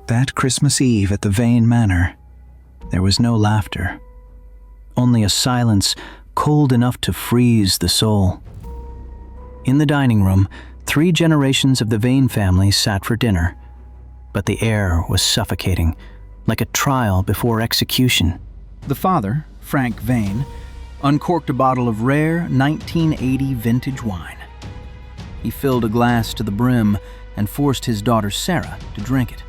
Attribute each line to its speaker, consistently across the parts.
Speaker 1: That Christmas Eve at the Vane Manor, there was no laughter, only a silence cold enough to freeze the soul. In the dining room, 3 generations of the Vane family sat for dinner, but the air was suffocating, like a trial before execution. The father, Frank Vane, uncorked a bottle of rare 1980 vintage wine. He filled a glass to the brim and forced his daughter Sarah to drink it.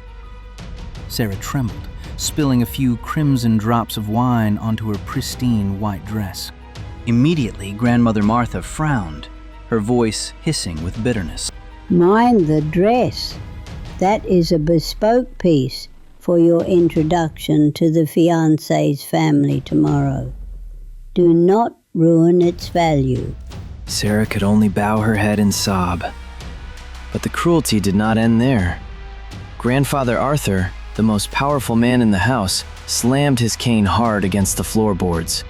Speaker 1: Sarah trembled, spilling a few crimson drops of wine onto her pristine white dress. Immediately, Grandmother Martha frowned, her voice hissing with bitterness.
Speaker 2: Mind the dress. That is a bespoke piece for your introduction to the fiancé's family tomorrow. Do not ruin its value.
Speaker 3: Sarah could only bow her head and sob. But the cruelty did not end there. Grandfather Orther, the most powerful man in the house, slammed his cane hard against the floorboards.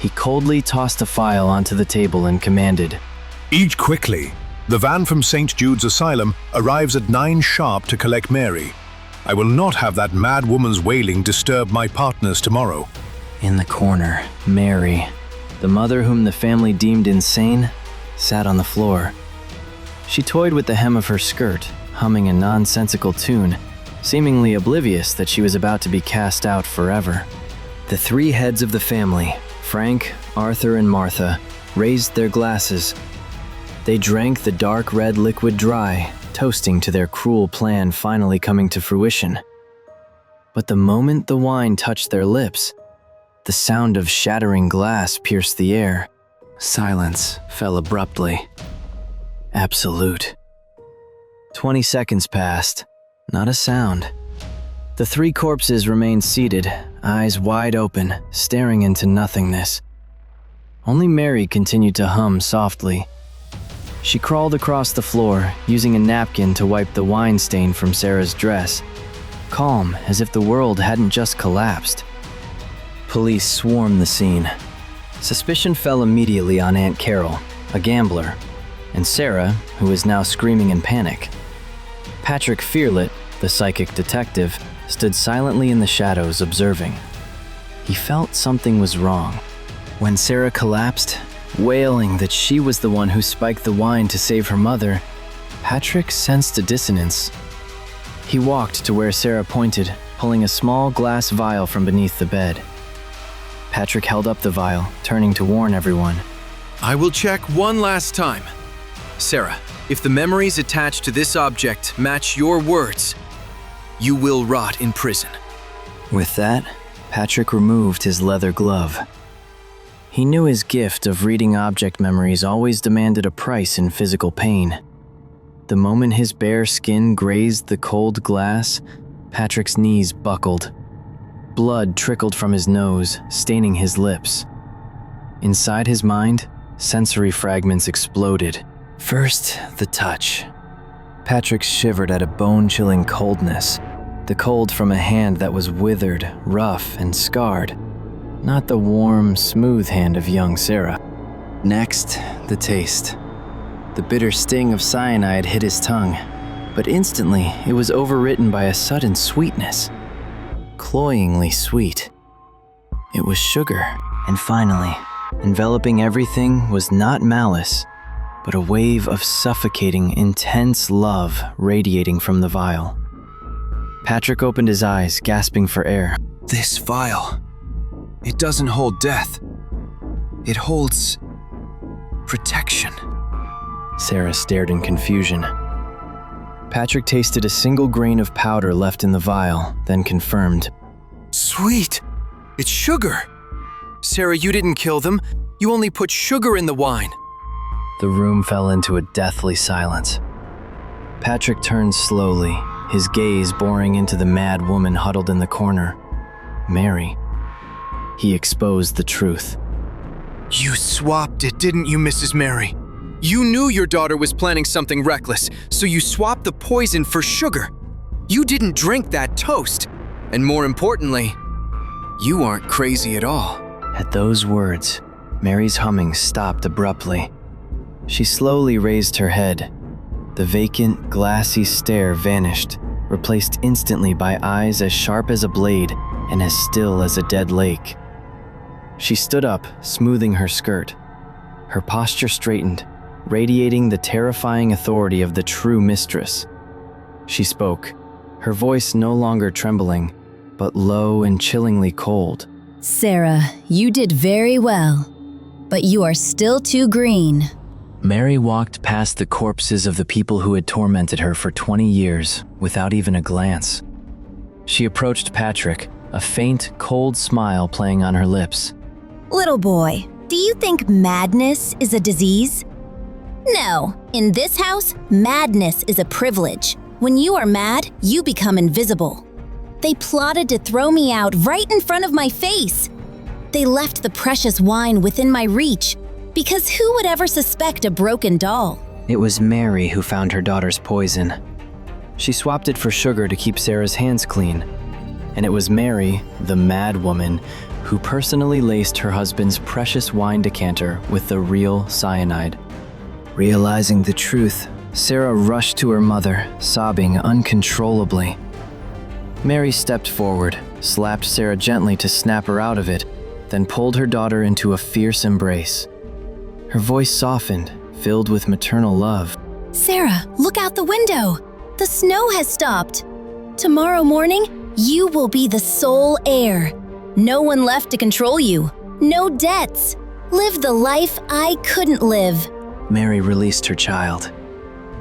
Speaker 3: He coldly tossed a file onto the table and commanded,
Speaker 4: "Eat quickly. The van from St. Jude's Asylum arrives at 9 sharp to collect Mary. I will not have that mad woman's wailing disturb my partners tomorrow."
Speaker 3: In the corner, Mary, the mother whom the family deemed insane, sat on the floor. She toyed with the hem of her skirt, humming a nonsensical tune, seemingly oblivious that she was about to be cast out forever. The 3 heads of the family, Frank, Orther, and Martha, raised their glasses. They drank the dark red liquid dry, toasting to their cruel plan finally coming to fruition. But the moment the wine touched their lips, the sound of shattering glass pierced the air. Silence fell abruptly. Absolute. 20 seconds passed. Not a sound. The 3 corpses remained seated, eyes wide open, staring into nothingness. Only Mary continued to hum softly. She crawled across the floor, using a napkin to wipe the wine stain from Sarah's dress, calm as if the world hadn't just collapsed. Police swarmed the scene. Suspicion fell immediately on Aunt Carol, a gambler, and Sarah, who was now screaming in panic. Patrick Fearlett, the psychic detective, stood silently in the shadows observing. He felt something was wrong. When Sarah collapsed, wailing that she was the one who spiked the wine to save her mother, Patrick sensed a dissonance. He walked to where Sarah pointed, pulling a small glass vial from beneath the bed. Patrick held up the vial, turning to warn everyone.
Speaker 5: "I will check one last time. Sarah, if the memories attached to this object match your words, you will rot in prison."
Speaker 3: With that, Patrick removed his leather glove. He knew his gift of reading object memories always demanded a price in physical pain. The moment his bare skin grazed the cold glass, Patrick's knees buckled. Blood trickled from his nose, staining his lips. Inside his mind, sensory fragments exploded. First, the touch. Patrick shivered at a bone-chilling coldness, the cold from a hand that was withered, rough, and scarred, not the warm, smooth hand of young Sarah. Next, the taste. The bitter sting of cyanide hit his tongue, but instantly it was overwritten by a sudden sweetness. Cloyingly sweet. It was sugar. And finally, enveloping everything was not malice, but a wave of suffocating, intense love radiating from the vial. Patrick opened his eyes, gasping for air.
Speaker 5: "This vial, it doesn't hold death. It holds protection."
Speaker 3: Sarah stared in confusion. Patrick tasted a single grain of powder left in the vial, then confirmed.
Speaker 5: "Sweet! It's sugar! Sarah, you didn't kill them. You only put sugar in the wine."
Speaker 3: The room fell into a deathly silence. Patrick turned slowly, his gaze boring into the mad woman huddled in the corner. Mary. He exposed the truth.
Speaker 5: "You swapped it, didn't you, Mrs. Mary? You knew your daughter was planning something reckless, so you swapped the poison for sugar. You didn't drink that toast. And more importantly, you aren't crazy at all."
Speaker 3: At those words, Mary's humming stopped abruptly. She slowly raised her head. The vacant, glassy stare vanished, replaced instantly by eyes as sharp as a blade and as still as a dead lake. She stood up, smoothing her skirt. Her posture straightened, radiating the terrifying authority of the true mistress. She spoke, her voice no longer trembling, but low and chillingly cold.
Speaker 6: Sarah, you did very well, but you are still too green.
Speaker 3: Mary walked past the corpses of the people who had tormented her for 20 years without even a glance. She approached Patrick, a faint, cold smile playing on her lips.
Speaker 6: Little boy, do you think madness is a disease? No, in this house, madness is a privilege. When you are mad, you become invisible. They plotted to throw me out right in front of my face. They left the precious wine within my reach, because who would ever suspect a broken doll?
Speaker 3: It was Mary who found her daughter's poison. She swapped it for sugar to keep Sarah's hands clean. And it was Mary, the mad woman, who personally laced her husband's precious wine decanter with the real cyanide. Realizing the truth, Sarah rushed to her mother, sobbing uncontrollably. Mary stepped forward, slapped Sarah gently to snap her out of it, then pulled her daughter into a fierce embrace. Her voice softened, filled with maternal love.
Speaker 6: Sarah, look out the window. The snow has stopped. Tomorrow morning, you will be the sole heir. No one left to control you. No debts. Live the life I couldn't live.
Speaker 3: Mary released her child.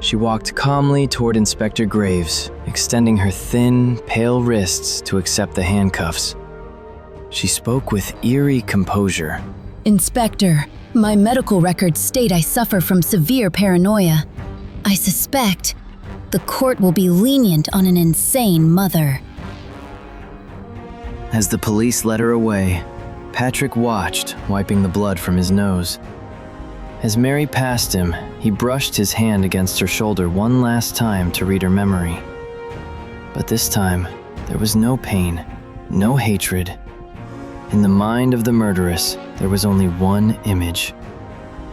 Speaker 3: She walked calmly toward Inspector Graves, extending her thin, pale wrists to accept the handcuffs. She spoke with eerie composure.
Speaker 6: Inspector, my medical records state I suffer from severe paranoia. I suspect the court will be lenient on an insane mother.
Speaker 3: As the police led her away, Patrick watched, wiping the blood from his nose. As Mary passed him, he brushed his hand against her shoulder one last time to read her memory. But this time, there was no pain, no hatred. In the mind of the murderess, there was only one image.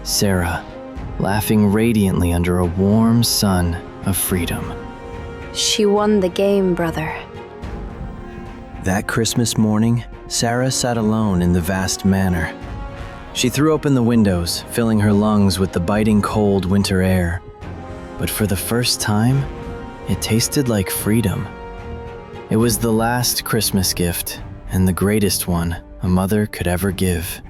Speaker 3: Sarah, laughing radiantly under a warm sun of freedom.
Speaker 7: She won the game, brother.
Speaker 1: That Christmas morning, Sarah sat alone in the vast manor.
Speaker 3: She threw open the windows, filling her lungs with the biting cold winter air. But for the first time, it tasted like freedom. It was the last Christmas gift, and the greatest one a mother could ever give.